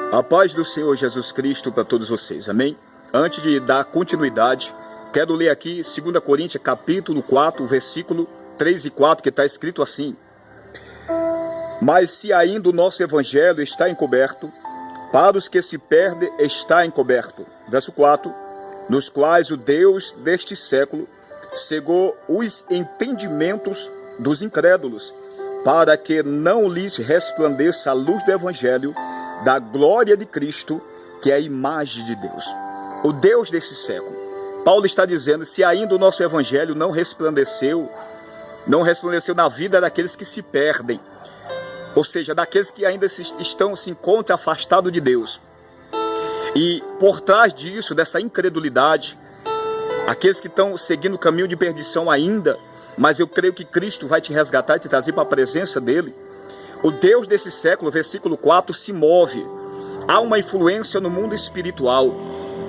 A paz do Senhor Jesus Cristo para todos vocês, amém? Antes de dar continuidade, quero ler aqui 2 Coríntios capítulo 4, versículo 3 e 4, que está escrito assim: Mas se ainda o nosso evangelho está encoberto, para os que se perdem está encoberto. Verso 4, nos quais o Deus deste século cegou os entendimentos dos incrédulos, para que não lhes resplandeça a luz do evangelho da glória de Cristo, que é a imagem de Deus. O Deus desse século. Paulo está dizendo, se ainda o nosso evangelho não resplandeceu na vida daqueles que se perdem, ou seja, daqueles que ainda se encontram afastados de Deus. E por trás disso, dessa incredulidade, aqueles que estão seguindo o caminho de perdição ainda, mas eu creio que Cristo vai te resgatar e te trazer para a presença dele. O Deus desse século, versículo 4, se move. Há uma influência no mundo espiritual.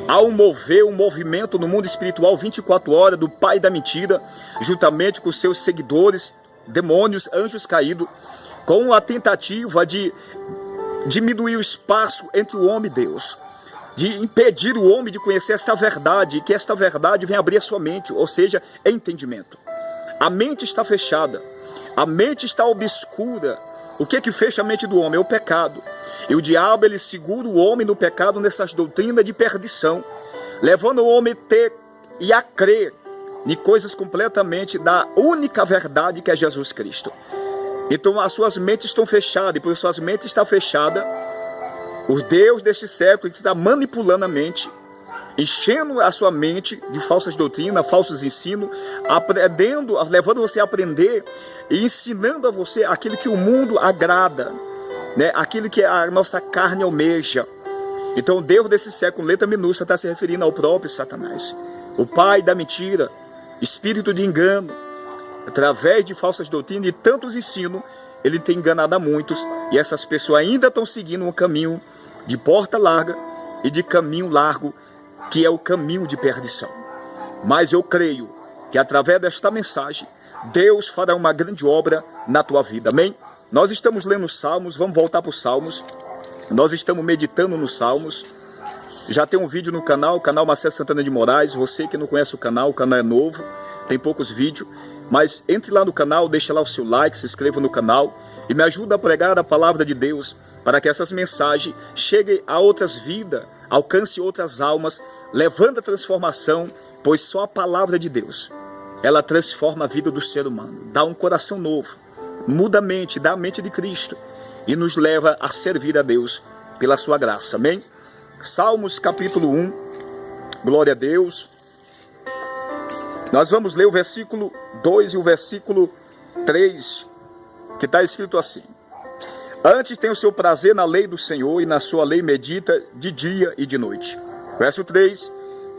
Há um movimento no mundo espiritual 24 horas do pai da mentira, juntamente com seus seguidores, demônios, anjos caídos, com a tentativa de diminuir o espaço entre o homem e Deus, de impedir o homem de conhecer esta verdade, e que esta verdade venha abrir a sua mente, ou seja, entendimento. A mente está fechada, a mente está obscura. O que fecha a mente do homem? É o pecado. E o diabo, ele segura o homem no pecado, nessas doutrinas de perdição, levando o homem a ter e a crer em coisas completamente da única verdade que é Jesus Cristo. Então as suas mentes estão fechadas, e por suas mentes estão fechadas, o Deus deste século que está manipulando a mente, enchendo a sua mente de falsas doutrinas, falsos ensinos, levando você a aprender e ensinando a você aquilo que o mundo agrada, né? Aquilo que a nossa carne almeja. Então o Deus desse século, letra minúscula, está se referindo ao próprio Satanás, o pai da mentira, espírito de engano, através de falsas doutrinas e tantos ensinos, ele tem enganado a muitos, e essas pessoas ainda estão seguindo um caminho de porta larga e de caminho largo, que é o caminho de perdição. Mas eu creio que através desta mensagem, Deus fará uma grande obra na tua vida, amém? Nós estamos lendo Salmos, vamos voltar para os Salmos, nós estamos meditando nos Salmos, já tem um vídeo no canal, o canal Marcelo Santana de Moraes. Você que não conhece o canal é novo, tem poucos vídeos, mas entre lá no canal, deixa lá o seu like, se inscreva no canal e me ajuda a pregar a palavra de Deus, para que essas mensagens cheguem a outras vidas, alcance outras almas, levando a transformação, pois só a palavra de Deus, ela transforma a vida do ser humano, dá um coração novo, muda a mente, dá a mente de Cristo e nos leva a servir a Deus pela sua graça, amém? Salmos capítulo 1, glória a Deus. Nós vamos ler o versículo 2 e o versículo 3, que está escrito assim: Antes tem o seu prazer na lei do Senhor, e na sua lei medita de dia e de noite. Verso 3,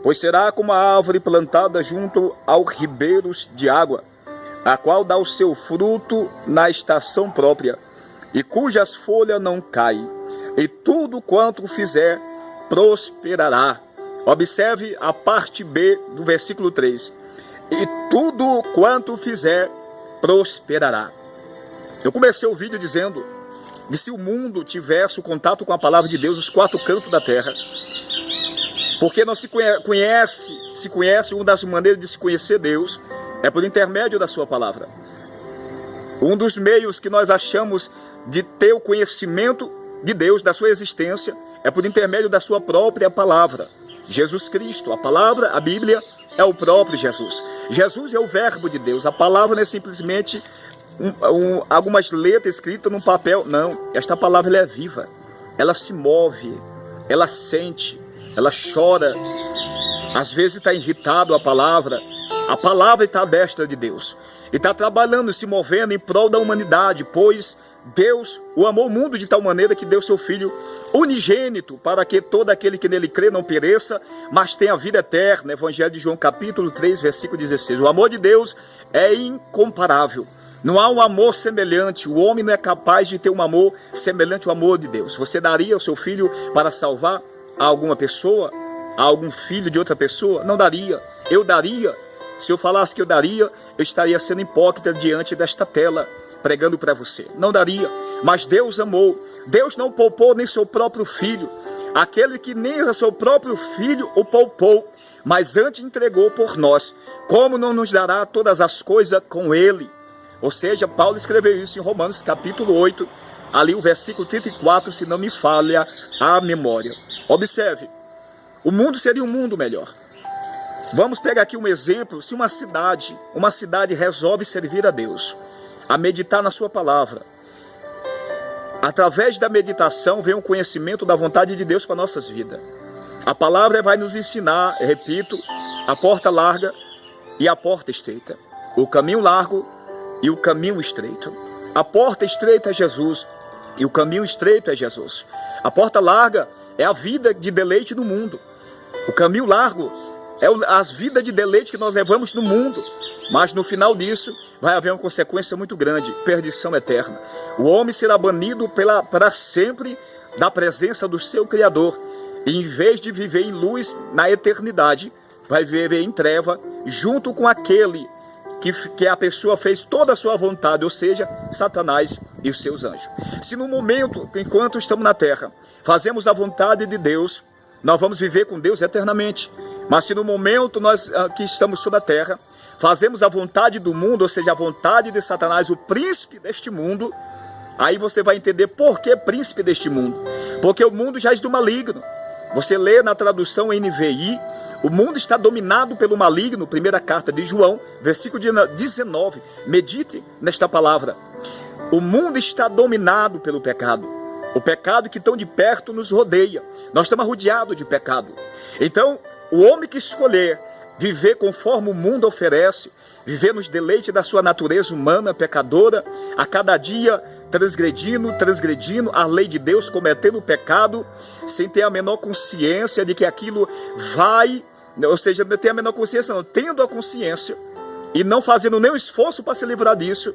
pois será como a árvore plantada junto aos ribeiros de água, a qual dá o seu fruto na estação própria, e cujas folhas não caem, e tudo quanto fizer prosperará. Observe a parte B do versículo 3. E tudo quanto fizer prosperará. Eu comecei o vídeo dizendo que se o mundo tivesse o contato com a palavra de Deus, os quatro cantos da terra, porque não se conhece, uma das maneiras de se conhecer Deus é por intermédio da sua palavra. Um dos meios que nós achamos de ter o conhecimento de Deus, da sua existência, é por intermédio da sua própria palavra. Jesus Cristo, a palavra, a Bíblia, é o próprio Jesus. Jesus é o verbo de Deus. A palavra não é simplesmente algumas letras escritas num papel. Não, esta palavra ela é viva. Ela se move, ela sente, ela chora. Às vezes está irritado a palavra. A palavra está à destra de Deus. E está trabalhando, se movendo em prol da humanidade, pois Deus o amou o mundo de tal maneira que deu seu Filho unigênito, para que todo aquele que nele crê não pereça, mas tenha vida eterna. Evangelho de João capítulo 3, versículo 16. O amor de Deus é incomparável. Não há um amor semelhante. O homem não é capaz de ter um amor semelhante ao amor de Deus. Você daria o seu filho para salvar a alguma pessoa? A algum filho de outra pessoa? Não daria. Eu daria. Se eu falasse que eu daria, eu estaria sendo hipócrita diante desta tela. pregando para você. Não daria, mas Deus amou. Deus não poupou nem seu próprio filho. Aquele que nem o seu próprio filho o poupou, mas antes entregou por nós. Como não nos dará todas as coisas com ele? Ou seja, Paulo escreveu isso em Romanos capítulo 8, ali o versículo 34, se não me falha a memória. Observe, o mundo seria um mundo melhor. Vamos pegar aqui um exemplo, se uma cidade resolve servir a Deus, a meditar na sua palavra. Através da meditação vem o conhecimento da vontade de Deus para nossas vidas. A palavra vai nos ensinar, repito, a porta larga e a porta estreita. O caminho largo e o caminho estreito. A porta estreita é Jesus e o caminho estreito é Jesus. A porta larga é a vida de deleite no mundo. O caminho largo é as vidas de deleite que nós levamos no mundo. Mas no final disso vai haver uma consequência muito grande, perdição eterna. O homem será banido para sempre da presença do seu Criador. E em vez de viver em luz na eternidade, vai viver em treva junto com aquele que a pessoa fez toda a sua vontade, ou seja, Satanás e os seus anjos. Se no momento, enquanto estamos na terra, fazemos a vontade de Deus, nós vamos viver com Deus eternamente. Mas se no momento nós que estamos sobre a terra, fazemos a vontade do mundo, ou seja, a vontade de Satanás, o príncipe deste mundo, aí você vai entender por que príncipe deste mundo. Porque o mundo já é do maligno. Você lê na tradução NVI, o mundo está dominado pelo maligno, primeira carta de João, versículo 19. Medite nesta palavra. O mundo está dominado pelo pecado. O pecado que tão de perto nos rodeia. Nós estamos rodeados de pecado. Então, o homem que escolher viver conforme o mundo oferece, viver nos deleites da sua natureza humana pecadora, a cada dia transgredindo a lei de Deus, cometendo o pecado, sem ter a menor consciência de que aquilo vai, ou seja, não ter a menor consciência, não, tendo a consciência e não fazendo nenhum esforço para se livrar disso,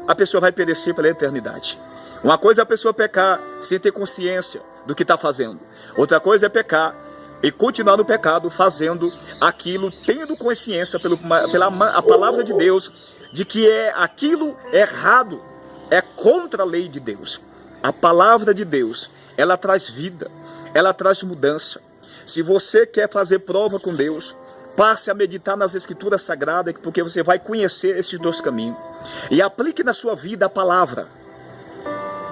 a pessoa vai perecer pela eternidade. Uma coisa é a pessoa pecar sem ter consciência do que está fazendo. Outra coisa é pecar e continuar no pecado, fazendo aquilo, tendo consciência pela palavra de Deus, de que aquilo errado, é contra a lei de Deus. A palavra de Deus, ela traz vida, ela traz mudança. Se você quer fazer prova com Deus, passe a meditar nas Escrituras Sagradas, porque você vai conhecer esses dois caminhos. E aplique na sua vida a palavra.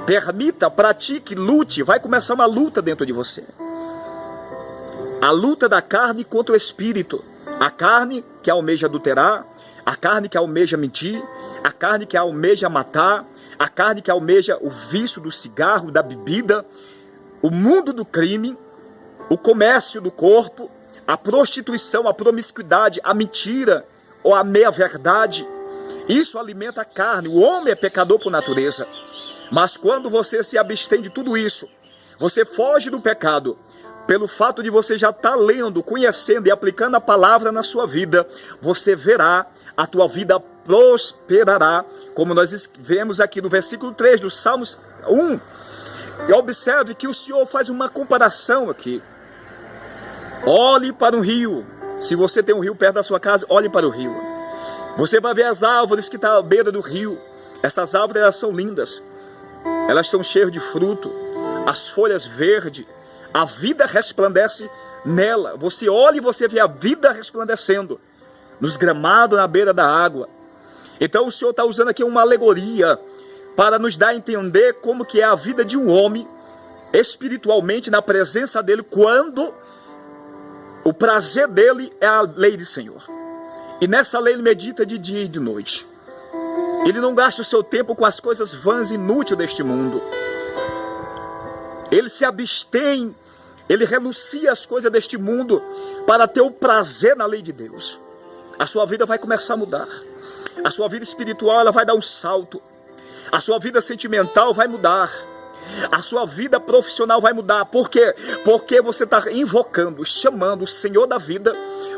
Permita, pratique, lute, vai começar uma luta dentro de você. A luta da carne contra o espírito. A carne que almeja adulterar, a carne que almeja mentir, a carne que almeja matar, a carne que almeja o vício do cigarro, da bebida, o mundo do crime, o comércio do corpo, a prostituição, a promiscuidade, a mentira ou a meia-verdade. Isso alimenta a carne. O homem é pecador por natureza. Mas quando você se abstém de tudo isso, você foge do pecado, pelo fato de você já estar lendo, conhecendo e aplicando a palavra na sua vida, você verá a tua vida prosperará, como nós vemos aqui no versículo 3 do Salmos 1. E observe que o Senhor faz uma comparação aqui. Olhe para o rio. Se você tem um rio perto da sua casa, olhe para o rio. Você vai ver as árvores que estão à beira do rio. Essas árvores, elas são lindas. Elas estão cheias de fruto. As folhas verdes. A vida resplandece nela. Você olha e você vê a vida resplandecendo nos gramados na beira da água. Então o Senhor está usando aqui uma alegoria para nos dar a entender como que é a vida de um homem espiritualmente na presença dele, quando o prazer dele é a lei do Senhor. E nessa lei ele medita de dia e de noite. Ele não gasta o seu tempo com as coisas vãs e inúteis deste mundo. Ele se abstém, ele renuncia às coisas deste mundo para ter o prazer na lei de Deus. A sua vida vai começar a mudar. A sua vida espiritual, ela vai dar um salto. A sua vida sentimental vai mudar. A sua vida profissional vai mudar. Por quê? Porque você está invocando, chamando o Senhor da vida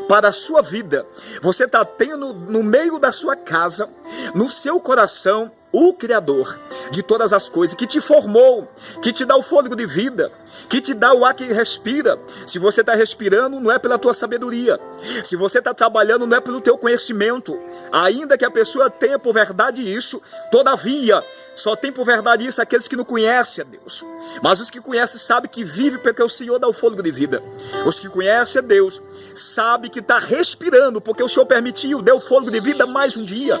para a sua vida. Você está tendo no meio da sua casa, no seu coração, o Criador de todas as coisas, que te formou, que te dá o fôlego de vida, que te dá o ar que respira. Se você está respirando, não é pela tua sabedoria. Se você está trabalhando, não é pelo teu conhecimento. Ainda que a pessoa tenha por verdade isso, todavia, só tem por verdade isso aqueles que não conhecem a Deus. Mas os que conhecem sabem que vive porque o Senhor dá o fôlego de vida. Os que conhecem a Deus sabem que está respirando porque o Senhor permitiu, deu o fôlego de vida mais um dia.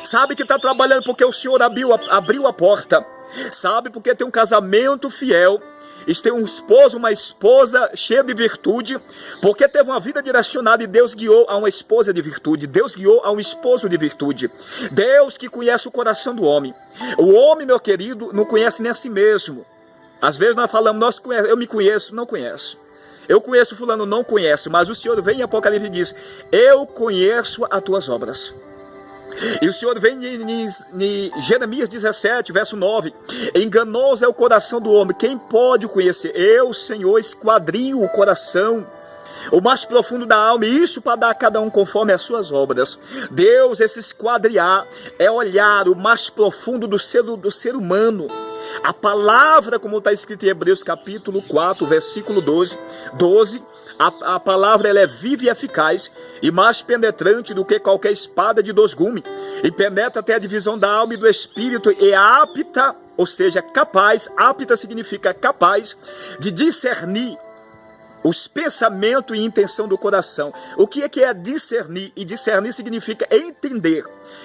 Sabe que está trabalhando porque o Senhor abriu a porta. Sabe porque tem um casamento fiel. Tem um esposo, uma esposa cheia de virtude, porque teve uma vida direcionada e Deus guiou a uma esposa de virtude. Deus guiou a um esposo de virtude. Deus que conhece o coração do homem. O homem, meu querido, não conhece nem a si mesmo. Às vezes nós falamos, eu me conheço, não conheço. Eu conheço fulano, não conheço. Mas o Senhor vem em Apocalipse e diz: eu conheço as tuas obras. E o Senhor vem em Jeremias 17, verso 9: enganoso é o coração do homem, quem pode o conhecer? Eu, Senhor, esquadrinho o coração, o mais profundo da alma, e isso para dar a cada um conforme as suas obras. Deus, esse esquadriar, é olhar o mais profundo do ser humano. A palavra, como está escrito em Hebreus capítulo 4, versículo 12, a palavra ela é viva e eficaz e mais penetrante do que qualquer espada de 2 gumes, e penetra até a divisão da alma e do espírito, e é apta, ou seja, capaz, apta significa capaz, de discernir os pensamentos e intenção do coração. O que é discernir? E discernir significa entender.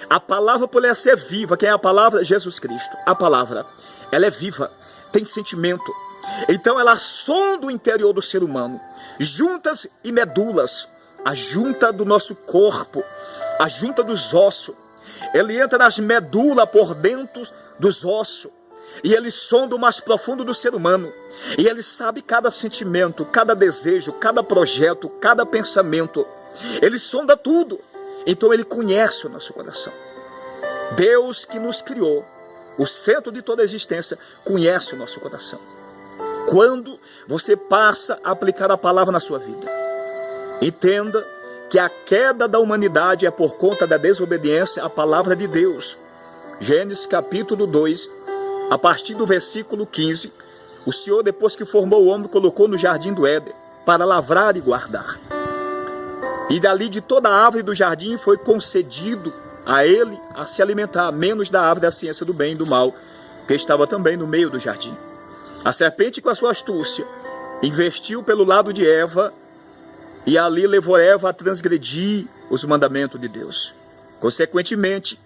A palavra por ela ser viva. Quem é a palavra? Jesus Cristo. A palavra, ela é viva, tem sentimento. Então ela sonda o interior do ser humano, juntas e medulas, a junta do nosso corpo, a junta dos ossos. Ele entra nas medulas por dentro dos ossos. E ele sonda o mais profundo do ser humano. E ele sabe cada sentimento, cada desejo, cada projeto, cada pensamento. Ele sonda tudo. Então ele conhece o nosso coração. Deus que nos criou, o centro de toda a existência, conhece o nosso coração. Quando você passa a aplicar a palavra na sua vida, entenda que a queda da humanidade é por conta da desobediência à palavra de Deus. Gênesis capítulo 2, a partir do versículo 15, o Senhor, depois que formou o homem, colocou no jardim do Éden para lavrar e guardar. E dali de toda a árvore do jardim foi concedido a ele a se alimentar, menos da árvore da ciência do bem e do mal, que estava também no meio do jardim. A serpente, com a sua astúcia, investiu pelo lado de Eva, e ali levou Eva a transgredir os mandamentos de Deus. Consequentemente,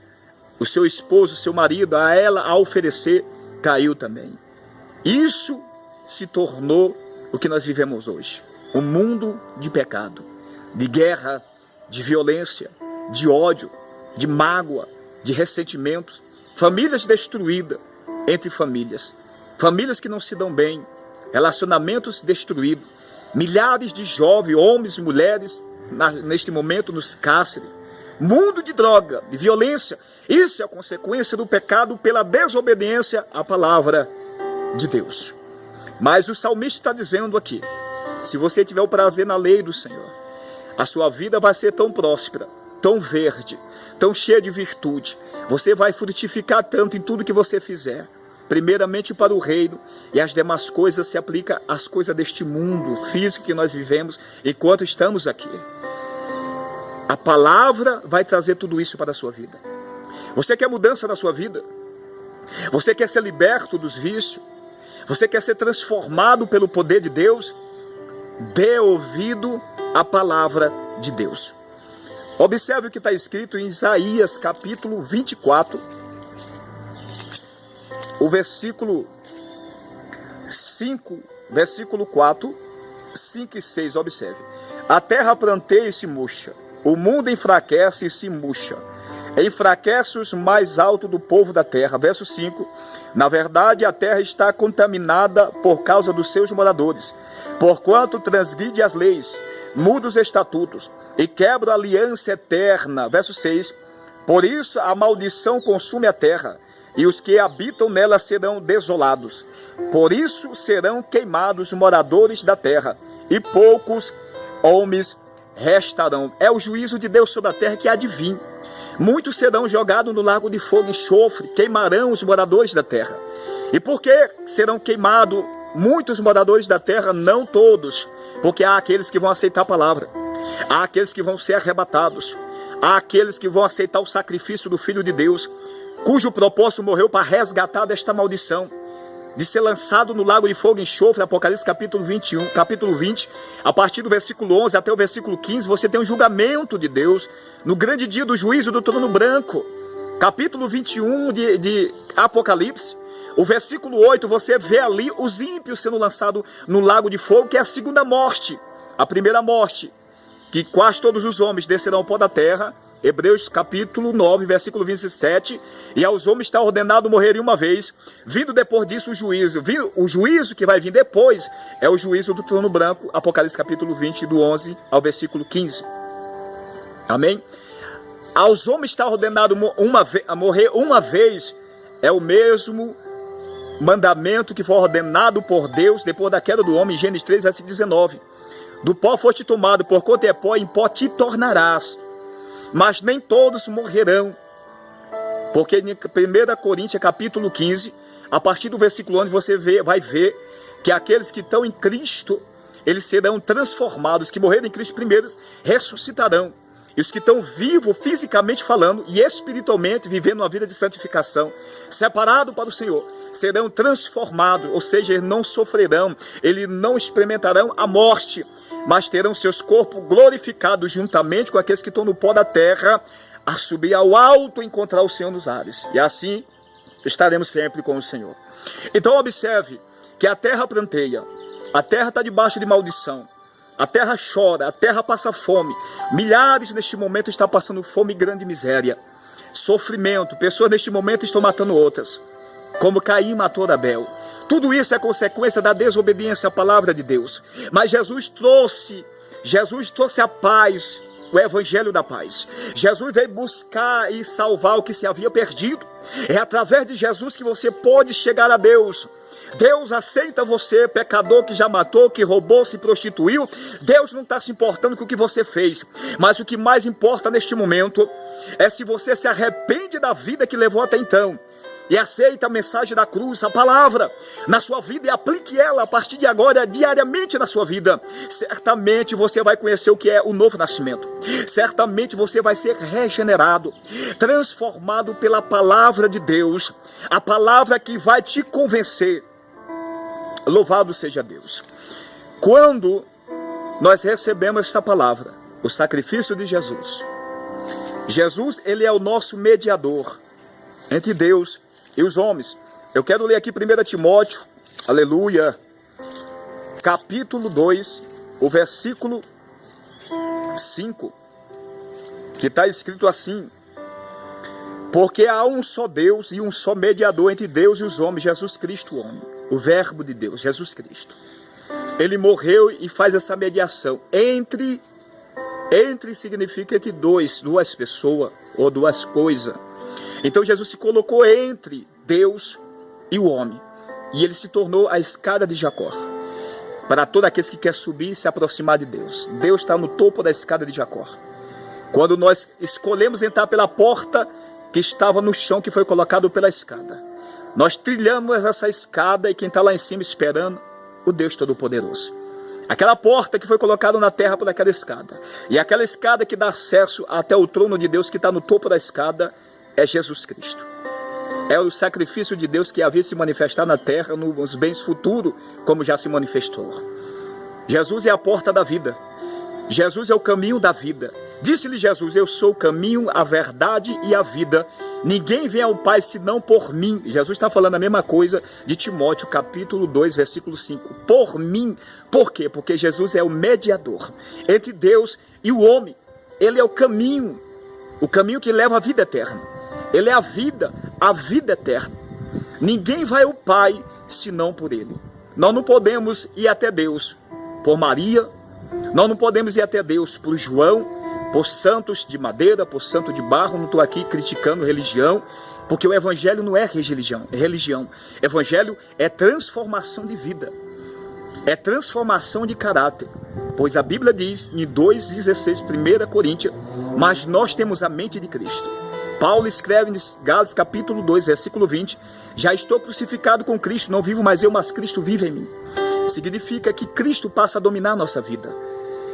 o seu esposo, seu marido, a ela a oferecer, caiu também. Isso se tornou o que nós vivemos hoje. Um mundo de pecado, de guerra, de violência, de ódio, de mágoa, de ressentimentos. Famílias destruídas entre famílias. Famílias que não se dão bem. Relacionamentos destruídos. Milhares de jovens, homens e mulheres, neste momento nos cárceres. Mundo de droga, de violência. Isso é a consequência do pecado pela desobediência à palavra de Deus. Mas o salmista está dizendo aqui: se você tiver o prazer na lei do Senhor, a sua vida vai ser tão próspera, tão verde, tão cheia de virtude. Você vai frutificar tanto em tudo que você fizer. Primeiramente para o reino, e as demais coisas se aplicam às coisas deste mundo físico que nós vivemos enquanto estamos aqui. A palavra vai trazer tudo isso para a sua vida. Você quer mudança na sua vida? Você quer ser liberto dos vícios? Você quer ser transformado pelo poder de Deus? Dê ouvido à palavra de Deus. Observe o que está escrito em Isaías capítulo 24, o versículo 5, versículo 4, 5 e 6, observe. A terra planteia e se murcha, o mundo enfraquece e se murcha. Enfraquece os mais altos do povo da terra. Verso 5. Na verdade, a terra está contaminada por causa dos seus moradores, porquanto transgride as leis, muda os estatutos e quebra a aliança eterna. Verso 6. Por isso a maldição consume a terra, e os que habitam nela serão desolados. Por isso serão queimados os moradores da terra, e poucos homens restarão. É o juízo de Deus sobre a terra que há de vir. Muitos serão jogados no lago de fogo e enxofre, queimarão os moradores da terra. E por que serão queimados muitos moradores da terra? Não todos, porque há aqueles que vão aceitar a palavra, há aqueles que vão ser arrebatados, há aqueles que vão aceitar o sacrifício do Filho de Deus, cujo propósito morreu para resgatar desta maldição, de ser lançado no lago de fogo e enxofre. Apocalipse capítulo 20, a partir do versículo 11 até o versículo 15, você tem um julgamento de Deus no grande dia do juízo do trono branco. Capítulo 21 de Apocalipse, o versículo 8, você vê ali os ímpios sendo lançados no lago de fogo, que é a segunda morte. A primeira morte, que quase todos os homens descerão ao pó da terra. Hebreus capítulo 9, versículo 27, e aos homens está ordenado morrerem uma vez, vindo depois disso o juízo. O juízo que vai vir depois é o juízo do trono branco. Apocalipse capítulo 20, do 11 ao versículo 15. Amém? Aos homens está ordenado morrer uma vez, é o mesmo mandamento que foi ordenado por Deus depois da queda do homem, em Gênesis 3, versículo 19. Do pó foste tomado, porquanto é pó, em pó te tornarás. Mas nem todos morrerão, porque em 1 Coríntios capítulo 15, a partir do versículo 11, você vai ver que aqueles que estão em Cristo, eles serão transformados. Que morreram em Cristo primeiro ressuscitarão, e os que estão vivos fisicamente falando e espiritualmente vivendo uma vida de santificação, separado para o Senhor, serão transformados, ou seja, eles não sofrerão, eles não experimentarão a morte, mas terão seus corpos glorificados juntamente com aqueles que estão no pó da terra, a subir ao alto e encontrar o Senhor nos ares. E assim estaremos sempre com o Senhor. Então observe que a terra pranteia, a terra está debaixo de maldição, a terra chora, a terra passa fome. Milhares neste momento estão passando fome e grande miséria, sofrimento. Pessoas neste momento estão matando outras, como Caim matou Abel. Tudo isso é consequência da desobediência à palavra de Deus. Mas Jesus trouxe a paz, o evangelho da paz. Jesus veio buscar e salvar o que se havia perdido. É através de Jesus que você pode chegar a Deus. Deus aceita você, pecador que já matou, que roubou, se prostituiu. Deus não está se importando com o que você fez. Mas o que mais importa neste momento é se você se arrepende da vida que levou até então e aceita a mensagem da cruz, a palavra, na sua vida, e aplique ela a partir de agora, diariamente na sua vida. Certamente você vai conhecer o que é o novo nascimento. Certamente você vai ser regenerado, transformado pela palavra de Deus, a palavra que vai te convencer. Louvado seja Deus. Quando nós recebemos esta palavra, o sacrifício de Jesus, ele é o nosso mediador entre Deus e os homens. Eu quero ler aqui 1 Timóteo, aleluia, capítulo 2, o versículo 5, que está escrito assim: porque há um só Deus e um só mediador entre Deus e os homens, Jesus Cristo, o homem, o verbo de Deus, Jesus Cristo. Ele morreu e faz essa mediação. Entre significa entre duas pessoas ou duas coisas. Então Jesus se colocou entre Deus e o homem, e ele se tornou a escada de Jacó para todos aqueles que querem subir e se aproximar de Deus. Deus está no topo da escada de Jacó. Quando nós escolhemos entrar pela porta que estava no chão, que foi colocado pela escada, nós trilhamos essa escada, e quem está lá em cima esperando, o Deus Todo-Poderoso. Aquela porta que foi colocada na terra por aquela escada, e aquela escada que dá acesso até o trono de Deus que está no topo da escada, é Jesus Cristo. É o sacrifício de Deus que havia se manifestar na terra, nos bens futuros, como já se manifestou. Jesus é a porta da vida. Jesus é o caminho da vida. Disse-lhe Jesus: eu sou o caminho, a verdade e a vida. Ninguém vem ao Pai senão por mim. Jesus está falando a mesma coisa de Timóteo, capítulo 2, versículo 5. Por mim. Por quê? Porque Jesus é o mediador entre Deus e o homem. Ele é o caminho que leva à vida eterna. Ele é a vida eterna. Ninguém vai ao Pai senão por Ele. Nós não podemos ir até Deus por Maria, nós não podemos ir até Deus por João, por santos de madeira, por santo de barro. Não estou aqui criticando religião, porque o Evangelho não é religião. Evangelho é transformação de vida, é transformação de caráter. Pois a Bíblia diz em 2,16, 1 Coríntios, mas nós temos a mente de Cristo. Paulo escreve em Gálatas capítulo 2, versículo 20, já estou crucificado com Cristo, não vivo mais eu, mas Cristo vive em mim. Significa que Cristo passa a dominar a nossa vida.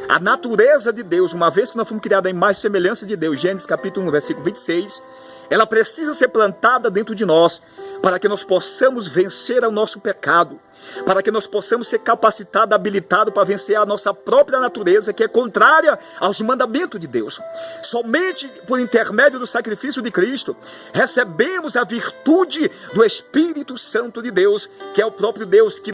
A natureza de Deus, uma vez que nós fomos criados em mais semelhança de Deus, Gênesis capítulo 1, versículo 26, ela precisa ser plantada dentro de nós, para que nós possamos vencer o nosso pecado, para que nós possamos ser capacitados, habilitados para vencer a nossa própria natureza, que é contrária aos mandamentos de Deus. Somente por intermédio do sacrifício de Cristo, recebemos a virtude do Espírito Santo de Deus, que é o próprio Deus que